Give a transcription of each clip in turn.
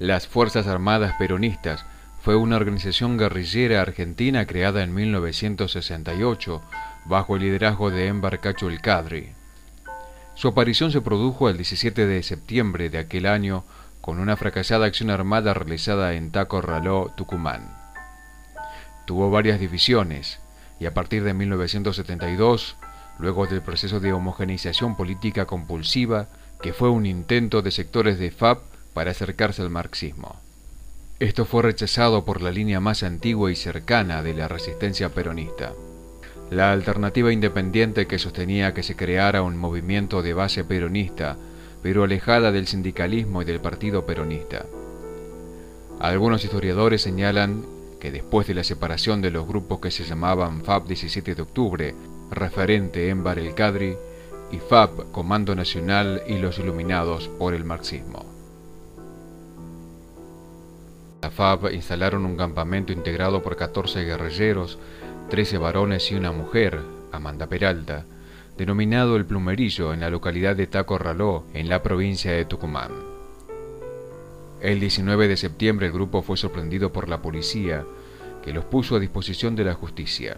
Las Fuerzas Armadas Peronistas fue una organización guerrillera argentina creada en 1968 bajo el liderazgo de Enver Cacho El Cadri. Su aparición se produjo el 17 de septiembre de aquel año con una fracasada acción armada realizada en Taco-Raló, Tucumán. Tuvo varias divisiones y a partir de 1972, luego del proceso de homogeneización política compulsiva, que fue un intento de sectores de FAP para acercarse al marxismo. Esto fue rechazado por la línea más antigua y cercana de la resistencia peronista, la alternativa independiente que sostenía que se creara un movimiento de base peronista, pero alejada del sindicalismo y del partido peronista. Algunos historiadores señalan que después de la separación de los grupos que se llamaban FAP 17 de octubre, referente Enver El Cadri, y FAP Comando Nacional y los Iluminados por el marxismo. La FAP instalaron un campamento integrado por 14 guerrilleros, 13 varones y una mujer, Amanda Peralta, denominado El Plumerillo en la localidad de Taco-Raló, en la provincia de Tucumán. El 19 de septiembre el grupo fue sorprendido por la policía, que los puso a disposición de la justicia.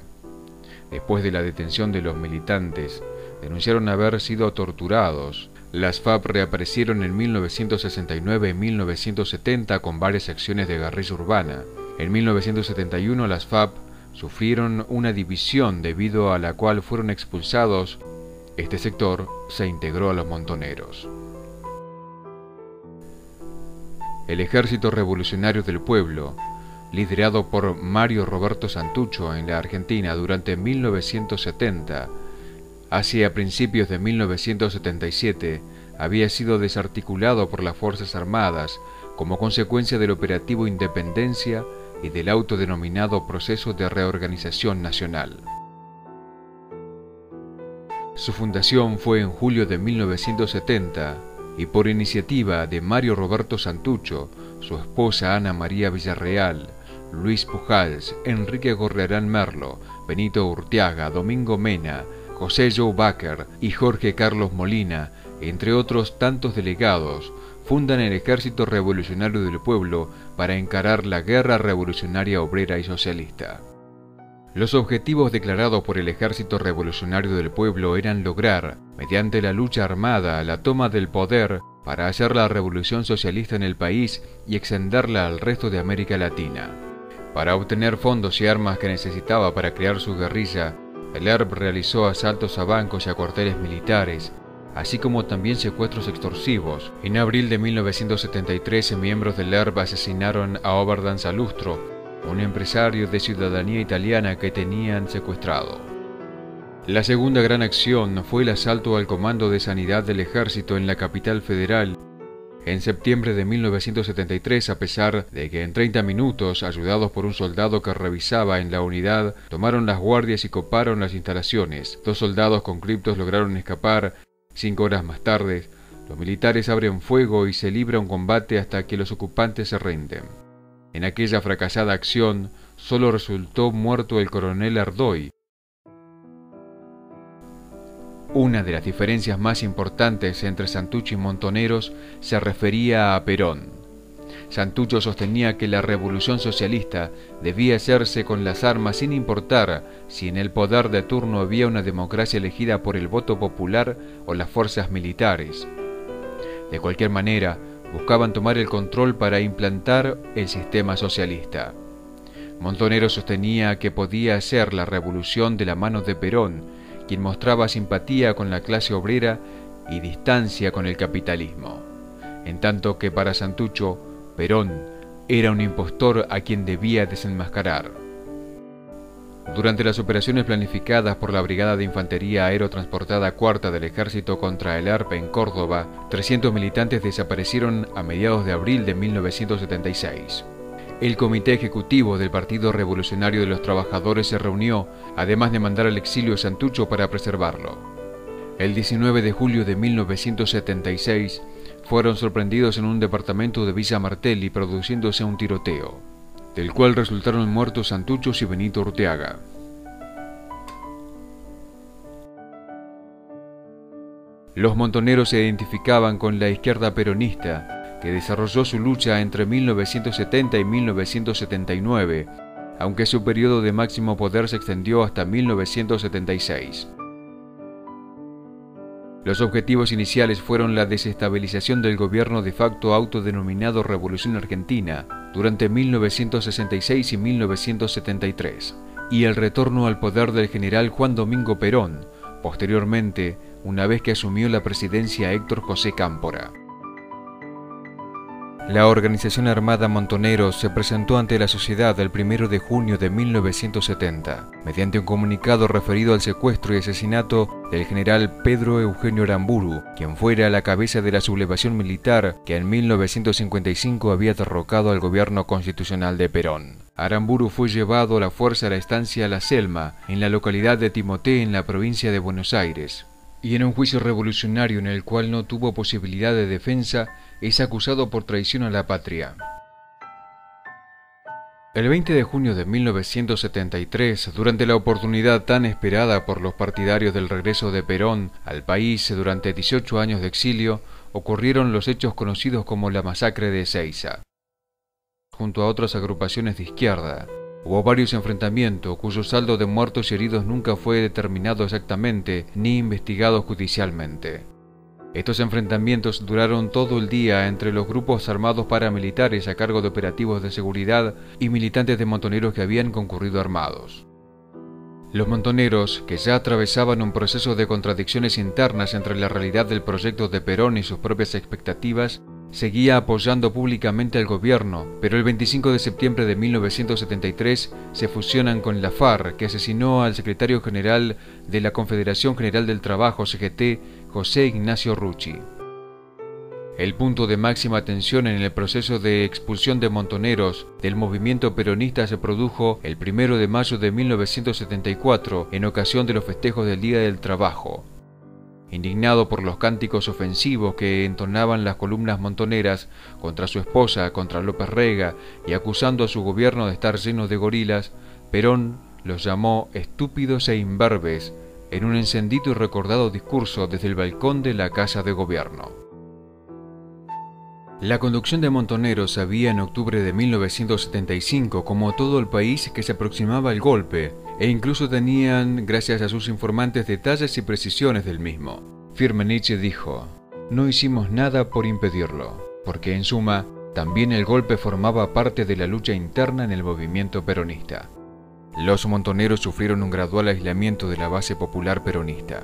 Después de la detención de los militantes, denunciaron haber sido torturados. Las FAP reaparecieron en 1969 y 1970 con varias acciones de guerrilla urbana. En 1971 las FAP sufrieron una división debido a la cual fueron expulsados. Este sector se integró a los Montoneros. El Ejército Revolucionario del Pueblo, liderado por Mario Roberto Santucho en la Argentina durante 1970, hacia principios de 1977, había sido desarticulado por las Fuerzas Armadas como consecuencia del operativo Independencia y del autodenominado Proceso de Reorganización Nacional. Su fundación fue en julio de 1970 y por iniciativa de Mario Roberto Santucho, su esposa Ana María Villarreal, Luis Pujals, Enrique Gorriarán Merlo, Benito Urteaga, Domingo Mena, José Joe Baker y Jorge Carlos Molina, entre otros tantos delegados, fundan el Ejército Revolucionario del Pueblo para encarar la guerra revolucionaria obrera y socialista. Los objetivos declarados por el Ejército Revolucionario del Pueblo eran lograr, mediante la lucha armada, la toma del poder para hacer la revolución socialista en el país y extenderla al resto de América Latina. Para obtener fondos y armas que necesitaba para crear su guerrilla, el ERP realizó asaltos a bancos y a cuarteles militares, así como también secuestros extorsivos. En abril de 1973, miembros del ERP asesinaron a Oberdan Salustro, un empresario de ciudadanía italiana que tenían secuestrado. La segunda gran acción fue el asalto al Comando de Sanidad del Ejército en la capital federal. En septiembre de 1973, a pesar de que en 30 minutos, ayudados por un soldado que revisaba en la unidad, tomaron las guardias y coparon las instalaciones. 2 soldados con criptos lograron escapar. 5 horas más tarde, los militares abren fuego y se libra un combate hasta que los ocupantes se rinden. En aquella fracasada acción, solo resultó muerto el coronel Ardoy. Una de las diferencias más importantes entre Santucho y Montoneros se refería a Perón. Santucho sostenía que la revolución socialista debía hacerse con las armas sin importar si en el poder de turno había una democracia elegida por el voto popular o las fuerzas militares. De cualquier manera, buscaban tomar el control para implantar el sistema socialista. Montoneros sostenía que podía hacer la revolución de la mano de Perón, quien mostraba simpatía con la clase obrera y distancia con el capitalismo, en tanto que para Santucho, Perón era un impostor a quien debía desenmascarar. Durante las operaciones planificadas por la Brigada de Infantería Aerotransportada Cuarta del Ejército contra el ERP en Córdoba, 300 militantes desaparecieron a mediados de abril de 1976. El Comité Ejecutivo del Partido Revolucionario de los Trabajadores se reunió, además de mandar al exilio a Santucho para preservarlo. El 19 de julio de 1976 fueron sorprendidos en un departamento de Villa Martelli produciéndose un tiroteo, del cual resultaron muertos Santuchos y Benito Urteaga. Los montoneros se identificaban con la izquierda peronista, que desarrolló su lucha entre 1970 y 1979, aunque su periodo de máximo poder se extendió hasta 1976. Los objetivos iniciales fueron la desestabilización del gobierno de facto autodenominado Revolución Argentina durante 1966 y 1973, y el retorno al poder del general Juan Domingo Perón, posteriormente, una vez que asumió la presidencia Héctor José Cámpora. La organización armada Montoneros se presentó ante la sociedad el 1 de junio de 1970, mediante un comunicado referido al secuestro y asesinato del general Pedro Eugenio Aramburu, quien fuera la cabeza de la sublevación militar que en 1955 había derrocado al gobierno constitucional de Perón. Aramburu fue llevado a la fuerza a la estancia La Selma, en la localidad de Timoté, en la provincia de Buenos Aires, y en un juicio revolucionario en el cual no tuvo posibilidad de defensa, es acusado por traición a la patria. El 20 de junio de 1973, durante la oportunidad tan esperada por los partidarios del regreso de Perón al país durante 18 años de exilio, ocurrieron los hechos conocidos como la masacre de Ezeiza. Junto a otras agrupaciones de izquierda, hubo varios enfrentamientos cuyo saldo de muertos y heridos nunca fue determinado exactamente ni investigado judicialmente. Estos enfrentamientos duraron todo el día entre los grupos armados paramilitares a cargo de operativos de seguridad y militantes de montoneros que habían concurrido armados. Los montoneros, que ya atravesaban un proceso de contradicciones internas entre la realidad del proyecto de Perón y sus propias expectativas, seguía apoyando públicamente al gobierno, pero el 25 de septiembre de 1973 se fusionan con la FARC, que asesinó al secretario general de la Confederación General del Trabajo, CGT, José Ignacio Rucci. El punto de máxima tensión en el proceso de expulsión de montoneros del movimiento peronista se produjo el 1 de mayo de 1974, en ocasión de los festejos del Día del Trabajo. Indignado por los cánticos ofensivos que entonaban las columnas montoneras contra su esposa, contra López Rega, y acusando a su gobierno de estar lleno de gorilas, Perón los llamó estúpidos e imberbes en un encendido y recordado discurso desde el balcón de la Casa de Gobierno. La conducción de Montoneros sabía en octubre de 1975, como todo el país, que se aproximaba el golpe, e incluso tenían, gracias a sus informantes, detalles y precisiones del mismo. Firmenich dijo: "No hicimos nada por impedirlo, porque en suma, también el golpe formaba parte de la lucha interna en el movimiento peronista". Los montoneros sufrieron un gradual aislamiento de la base popular peronista,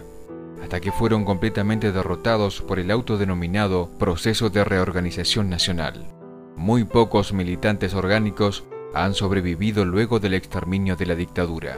hasta que fueron completamente derrotados por el autodenominado Proceso de Reorganización Nacional. Muy pocos militantes orgánicos han sobrevivido luego del exterminio de la dictadura.